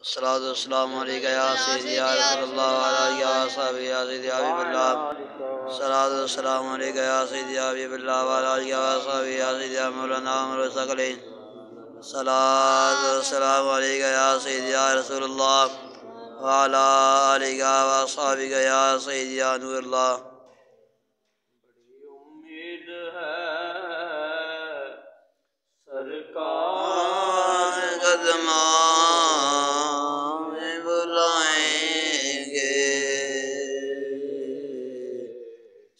الصلاۃ والسلام علیکہ یا سیدی یا رسول اللہ علیہ وصحبہ یا سیدی یا حبیب اللہ الصلاۃ والسلام علیکہ یا سیدی یا حبیب اللہ علیہ وصحبہ یا سیدی یا مولانا محمد ثقلین الصلاۃ والسلام علیکہ یا سیدی یا رسول اللہ علیہ وصحبہ یا سیدی یا نور اللہ امید ہے سرکار قدمان میں بلائیں گے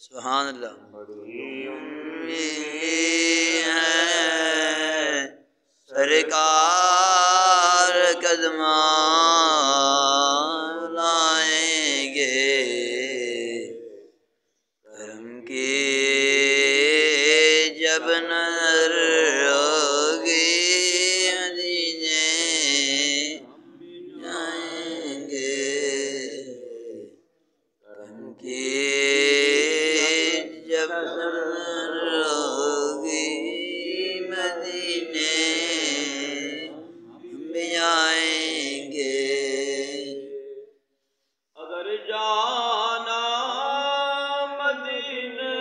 سبحان اللہ بڑی امید ہے سرکار قدمان بلائیں گے کرم کی جب نظر ہوگی مدینے جائیں گے کرم کی جب نظر ہوگی مدینے ہم بھی جائیں گے اگر جانا مدینے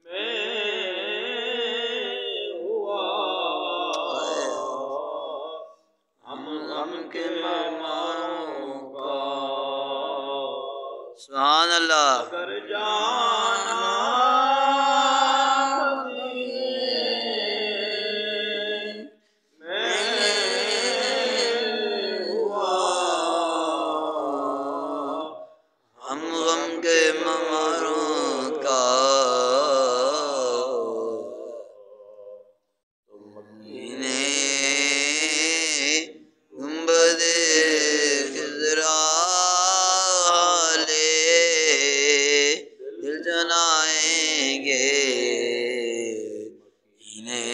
میں ہوا ہم غم کے ماروں کا سبحان اللہ اگر جانا ہم غم کے مماروں کا مدینے گنبد خضرا والے دل جلائیں گے انہیں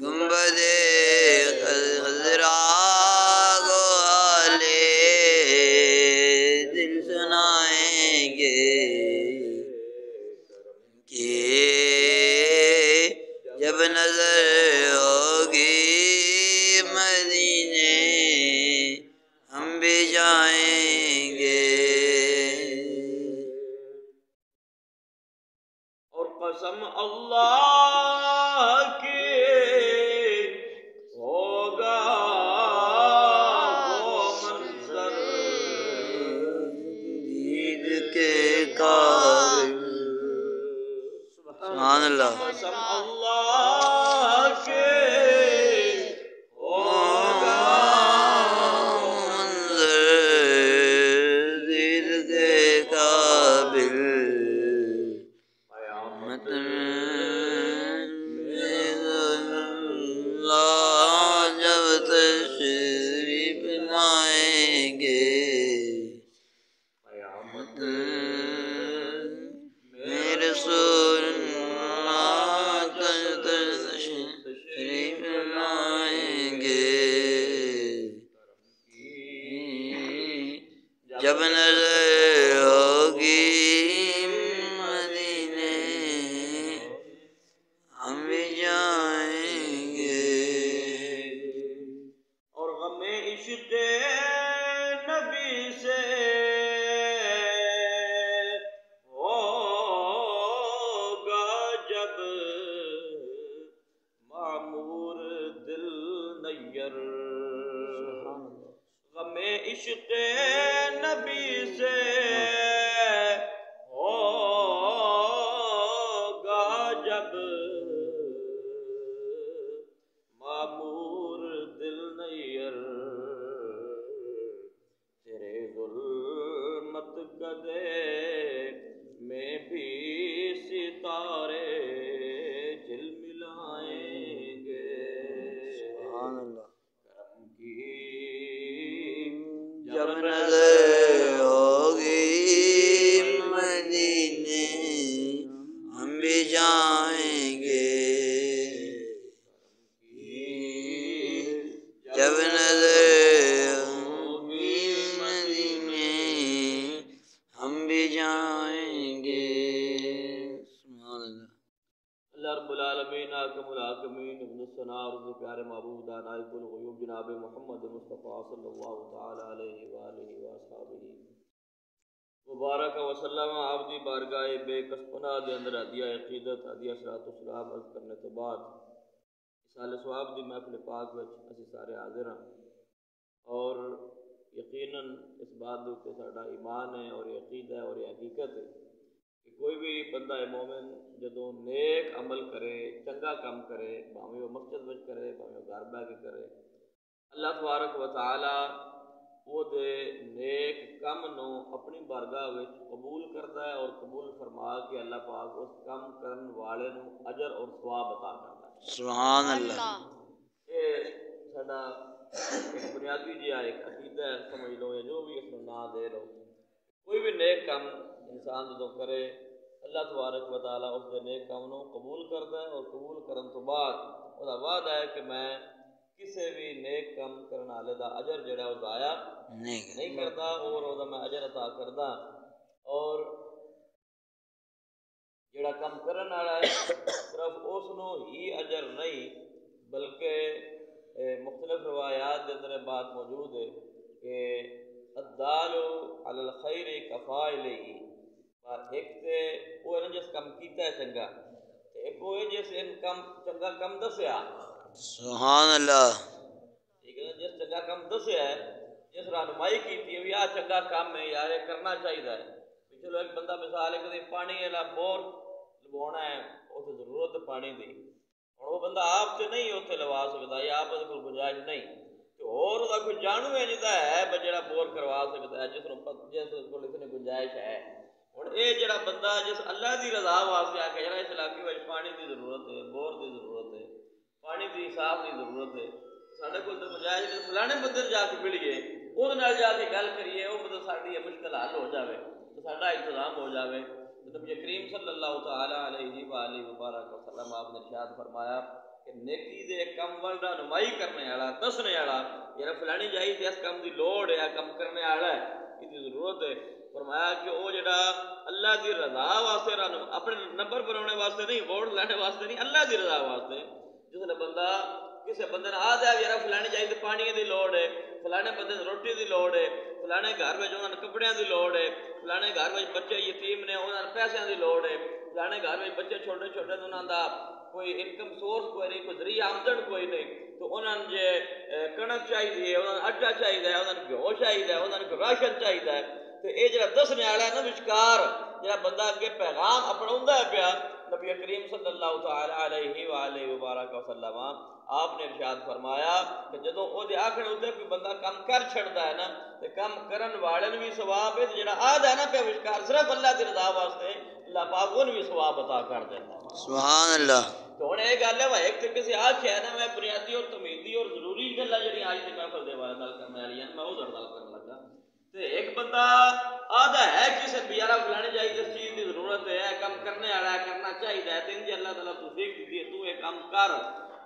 گنبد خضرا والے دل سنائیں گے کہ جب نظر ہوگی مدینے ہم بھی جائیں گے اور قسم اللہ کی ہوگا وہ منظر دید کے قابل سبحان اللہ قسم اللہ کے ہوگا منظر دید کے قابل قیامت میں اللہ جب تشریف لائیں گے قیامت میں رسول اللہ تشریف لائیں گے جب نظر ہوگی مدینے ہم بھی جائیں گے اور غم عشق نبی سے ہوگا جب معمور دل نیر غم عشق نبی سے ہوگا جب معمور دل نیر تیرے ظلمت گدے میں بھی ستارے جھلملائیں گے سبحان اللہ کرم کی جب نظر ہوگی مدینے ہم بھی جائیں گے جب نظر ہوگی مدینے ہم بھی جائیں گے سبحان اللہ اللہ رب العالمین العالمین حاکم الحاکمین ابن الثناء اور پیارے معبود نائب الغیوب جناب محمد مصطفیٰ صلی اللہ تعالی علیہ وآلہ وآصحابہ مبارک وسلم. آپ دی بارگاہ بے کسپنا دے اندر ہدیہ عقیدت ہدیہ صلاۃ والسلام عرض کرنے تو بعد سال ثواب دی محفل پاک وچ اسی سارے حاضر ہاں اور یقیناً اس بات دے اوپر ساڈا ایمان ہے اور یہ عقیدہ ہے اور یہ حقیقت ہے کہ کوئی بھی بندہ مومن جدوں نیک عمل کرے چنگا کام کرے بھاویں وہ مسجد وچ کرے بھاویں وہ گھر بیٹھ کے کرے اللہ تبارک و تعالی وہ دے نیک کم نو اپنی بارگاہ وچ قبول کرتا ہے اور قبول فرما کے اللہ پاک اس کم کرن والے نو اجر اور ثواب عطا کرتا ہے. سبحان اللہ. یہ ساڈا ایک بنیادی جہا ایک عقیدہ ہے سمجھ لو یا جو بھی اس کو نہ دے لو. کوئی بھی نیک کام انسان جدوں کرے اللہ تبارک و تعالیٰ اس دے نیک کام نو قبول کرتا ہے اور قبول کرن تو بعد وہ وعدہ ہے کہ میں کسی بھی نیک کام کرنے والے دا اجر جڑا وہ ضائع نہیں کرتا اور وہ میں اجر عطا کردا. اور جڑا کام کرنے والا ہے صرف اس نو ہی اجر نہیں بلکہ مختلف روایات کے اندر بات موجود ہے کہ الدال علی الخیر کفاعلہ. ایک تے وہ ہے جس کام کیتا ہے چنگا ایک وہ ہے جس ان کام چنگا کام دسیا. سبحان اللہ. ٹھیک ہے جس چنگا کام دسیا ہے جس رہنمائی کی بھی آ چنگا کام ہے یار یہ کرنا چاہیے. چلو ایک بندہ مثال ہے کہ پانی والا بور لگوانا ہے اسے ضرورت ہے پانی کی اور وہ بندہ آپ سے نہیں اتنے لوا سکتا یا آپ کو گنجائش نہیں تو اور وہ کوئی جانو ہے جتا ہے جڑا بور کروا سکتا ہے جس کو اتنی گنجائش ہے. ہوں یہ جڑا بندہ جس اللہ کی رضا واسطے آ کے یار اس علاقے میں پانی کی ضرورت ہے بور کی ضرورت ہے پانی کی صاف کی ضرورت ہے سارے کو تو گنجائش فلانے بندے جا کے ملیے وہ جا کے گل کریے وہ مطلب ساری یہ مشکل حل ہو جائے تو سارا انتظام ہو جائے. نبی کریم صلی اللہ تعالیٰ علیہ وآلہ وبارک وسلم آپ نے ارشاد فرمایا کہ نیکی دے کم ول رہنمائی کرنے والا دسنے والا یار فلانی چاہیے اس کام کی لوڑ ہے کام کرنے والا ہے اس کی ضرورت ہے. فرمایا کہ وہ جڑا اللہ کی رضا واسطے اپنے نمبر بنانے واسطے نہیں ووٹ لینے واسطے نہیں اللہ کی رضا واسطے جس نے بندہ کسی بندے نے آ دیا یار فلانے چاہیے پانی کی لوڑ ہے فلانے بندے روٹی کی لوڑ ہے فلانے گھر میں انہوں نے کپڑے کی لوڑ ہے فلانے گھر میں بچے یتیم نے انہوں نے پیسوں کی لوڑ ہے فلانے گھر میں بچے چھوٹے چھوٹے انہوں کا کوئی انکم سورس کوئی نہیں کوئی ذریعہ آمدن کوئی نہیں تو انہوں نے جے کنک چاہیے انہوں نے آٹا چاہیے انہوں نے گھیو چاہیے انہوں نے راشن چاہیے تو یہ جڑا دسنے والا ہے نا وچکار جڑا بندہ اگے پیغام اپنا پیا نبی کریم صلی اللہ تعالیٰ علیہ وآلہ وبارک وسلم آپ نے ارشاد فرمایا کہ جدوں وہ آخر اتنے کوئی بندہ کام کر چھڑتا ہے نا تو کام کرن والے بھی ثواب ہے جڑا آدھا ہے نا پہ وچکار صرف اللہ کی رضا واسطے اللہ پاک ان بھی ثواب عطا کر دیتا ہے. سبحان اللہ. تو ہوں یہ گل ہے ایک طریقے سے آخیا ہے نا میں بنیادی اور تمیدی اور ضروری گلاں جڑیاں آج کی محفل دے والے نال کرنے والی ہیں میں وہ گل کرن لگا. ایک بندہ آدھا ہے کسی بیارہ فلانے چاہیے اس چیز کی ضرورت ہے کام کرنے والا ہے کرنا چاہیے تین جی اللہ تعالیٰ توفیق دیتی ہے تو یہ کام کر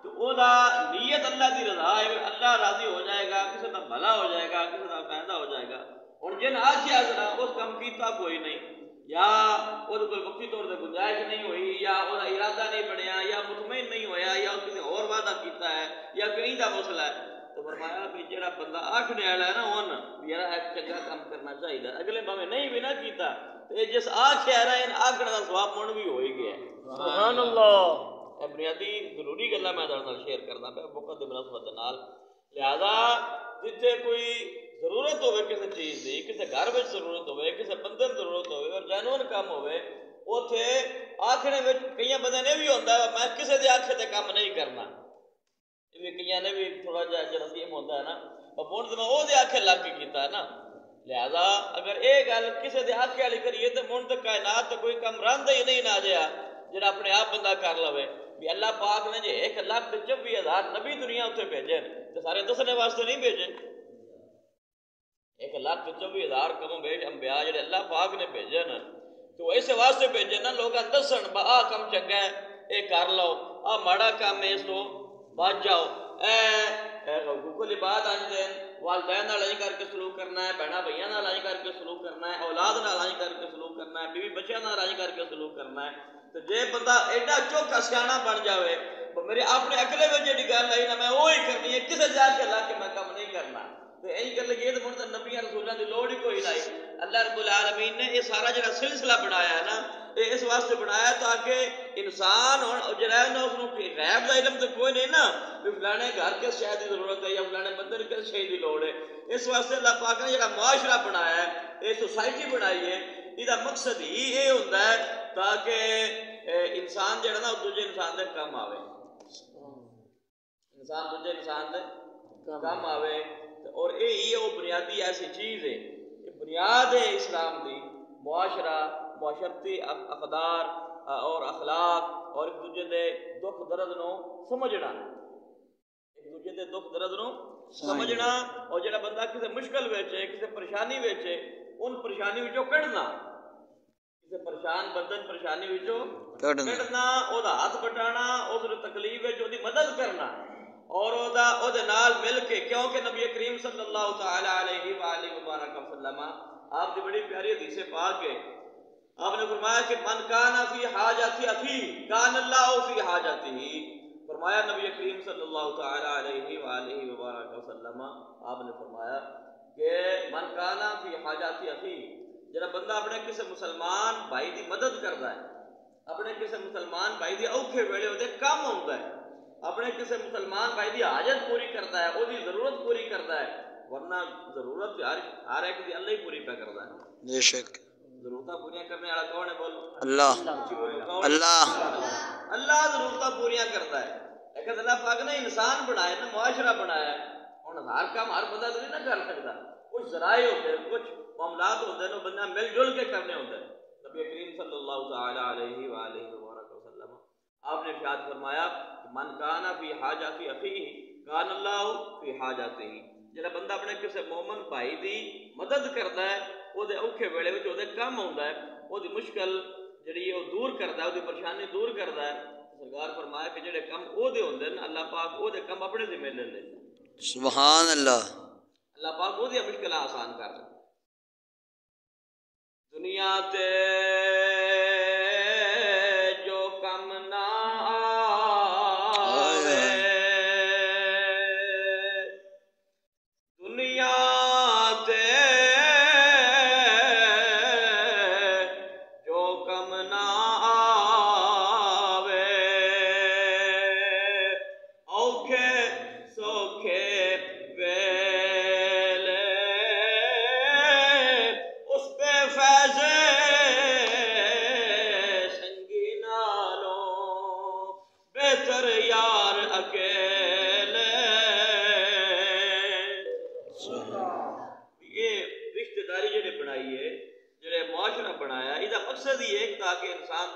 تو وہ نیت اللہ کی رضا ہے اللہ راضی ہو جائے گا کسی کا بھلا ہو جائے گا کسی کا فائدہ ہو جائے گا. اور جن آخیا ذرا اس کام کیتا کوئی نہیں یا وہ کوئی وقتی طور پر گنجائش نہیں ہوئی یا وہ ارادہ نہیں بنیا یا مطمئن نہیں ہویا یا کسی اور وعدہ کیتا ہے یا کہیں کا مسئلہ ہے تو فرمایا کہ جڑا بندہ آخنے والا ہے نا ان یار ایک چنگا کام کرنا چاہیے اگلے بھاویں نہیں بھی نہ کیتا تو جس آخیا ہے ان آخنے کا ثواب من بھی ہو ہی گیا. سبحان اللہ. بنیادی ضروری گلا میں شیئر کرنا پیا مقدمے مناسبت نال. لہذا جتھے کوئی ضرورت ہوئے کسی چیز کی کسی گھر میں ضرورت ہوئے کسی بندے کی ضرورت ہوئے اور جینون کام ہوئے اتنے آخنے میں کئی بندے نے بھی ہوتا ہے میں کسی کے آخے تے کام نہیں کرنا کئی نے بھی تھوڑا جہا جراثیم ہوتا ہے نا من میں وہ آخے لگ کے کیتا ہے نا. لہذا اگر یہ گل کسی کے آخے والی کریے تو من تو کائنات تو کوئی کام رہتا ہی نہیں نہ جہا جڑا اپنے آپ بندہ کر لوے بھی اللہ پاک نے جی 1,24,000 نبی دنیا اتنے بھیجے تو سارے دسنے واسطے نہیں بھیجے 1,24,000 کم بیش انبیاء جڑے اللہ پاک نے بھیجے نا تو اس واسطے بھیجے نا لوگ دسن آ کم چنگا ہے یہ کر لو آ ماڑا کام ہے اس تو بچ جاؤ حقوق العباد آتے ہیں والدین نال انج کر کے سلوک کرنا ہے بہنا بھائیاں نال انج کر کے سلوک کرنا ہے اولاد نال انج کر کے سلوک کرنا ہے بیوی بچیاں نال انج کر کے سلوک کرنا ہے تو جے بندہ ایڈا چوکھا سیاح بن جاوے میرے اپنے اکلے میں جی گل آئی نا میں وہی کرنی ہے، کسی جا کے لا کے میں کام نہیں کرنا. تو یہی کر لگی تو مجھے نبیاں رسولوں کی لوڑ ہی کوئی نہیں. اللہ رب العالمین نے یہ سارا جڑا سلسلہ بنایا ہے نا یہ اس واسطے بنایا تاکہ انسان جڑا ہے نا اس کو غیب کا علم تو کوئی نہیں نا کہ فلانے گھر کے شے کی ضرورت ہے یا فلانے بندے کس شے کی لوڑ ہے. اس واسطے اللہ پاک نے جڑا معاشرہ بنایا ہے یہ سوسائٹی بنائی ہے یہ مقصد ہی یہ ہوتا ہے تاکہ انسان جڑا نا دوجے انسان دے کام آوے، انسان دوجے انسان دے کام آوے. اور یہ وہ بنیادی ایسی چیز ہے، یہ بنیاد ہے اسلام دی. معاشرہ معاشرتی اقدار اور اخلاق اور ایک دوجے دے دکھ درد نو سمجھنا، ایک دوجے دے دکھ درد نو سمجھنا. اور جڑا بندہ کسی مشکل ویچے کسی پریشانی ویچے ان پریشانی وچوں کڈنا، کسی پریشان بندن پریشانی وچوں کڈنا، او دا ہاتھ بٹانا، اس دی تکلیف وچ او دی مدد کرنا اور او دے نال مل کے. کیونکہ نبی کریم صلی اللہ تعالی علیہ وآلہ وبارک وسلم آپ کی بڑی پیاری حدیث پاک ہے. آپ نے فرمایا کہ من کان فی حاجت اخیہ کان اللہ فی حاجتہ. فرمایا نبی کریم صلی اللہ تعالی علیہ وآلہ وبارک وسلم آپ نے فرمایا کہ من کان فی حاجت اخیہ، جڑا بندہ اپنے کسی مسلمان بھائی دی مدد کرتا ہے، اپنے کسی مسلمان بھائی دی اوکھے ویلے وہ کام آتا ہے، اپنے کسی مسلمان بھائی دی حاجت پوری کرتا ہے، وہ دی ضرورت پوری کرتا ہے. ورنہ ضرورت ہر ایک دی اللہ ہی پوری پہ کرتا ہے. بے شک ضرورت پوریاں کرنے والا کون ہے؟ بولو اللہ. اللہ اللہ ضرورت پوریاں کرتا ہے. لیکن اللہ پاک نے انسان بنایا نا، معاشرہ بنایا ہے. ہوں ہر کام ہر بندہ تو نہیں نہ کر سکتا، کچھ ذرائع ہوتے ہیں، کچھ معاملات ہوتے ہیں بندہ مل جل کے کرنے ہوتے ہیں. نبی کریم صلی اللہ تعالی علیہ وآلہ وسلم آپ نے ارشاد فرمایا من کان فی حاجت اخیہ کان اللہ فی حاجتہ. جڑا بندہ اپنے کسی مومن بھائی دی مدد کرتا ہے وہ دے اوکھے ویلے وچ وہ دے کام آتا ہے، وہ دی مشکل جڑی ہے وہ دور کرتا ہے، وہ دی پریشانی دور کرتا ہے. سرکار فرمایا کہ جڑے کم او دے ہوندے ہیں اللہ پاک او دے کم اپنے ذمہ لے لیتے ہیں. سبحان اللہ. اللہ پاک وہ دی مشکل آسان کر دیتا. دنیا تے جو کم نہ آوے، دنیا تے جو کم نہ آوے، اوکھے سوکھے ویلے اس پہ فیض سنگی نالوں بہتر یار اکیلے. یہ رشتہ داری جڑے بنائی ہے، جڑے معاشرہ بنایا، یہ مقصد ہی ہے تاکہ انسان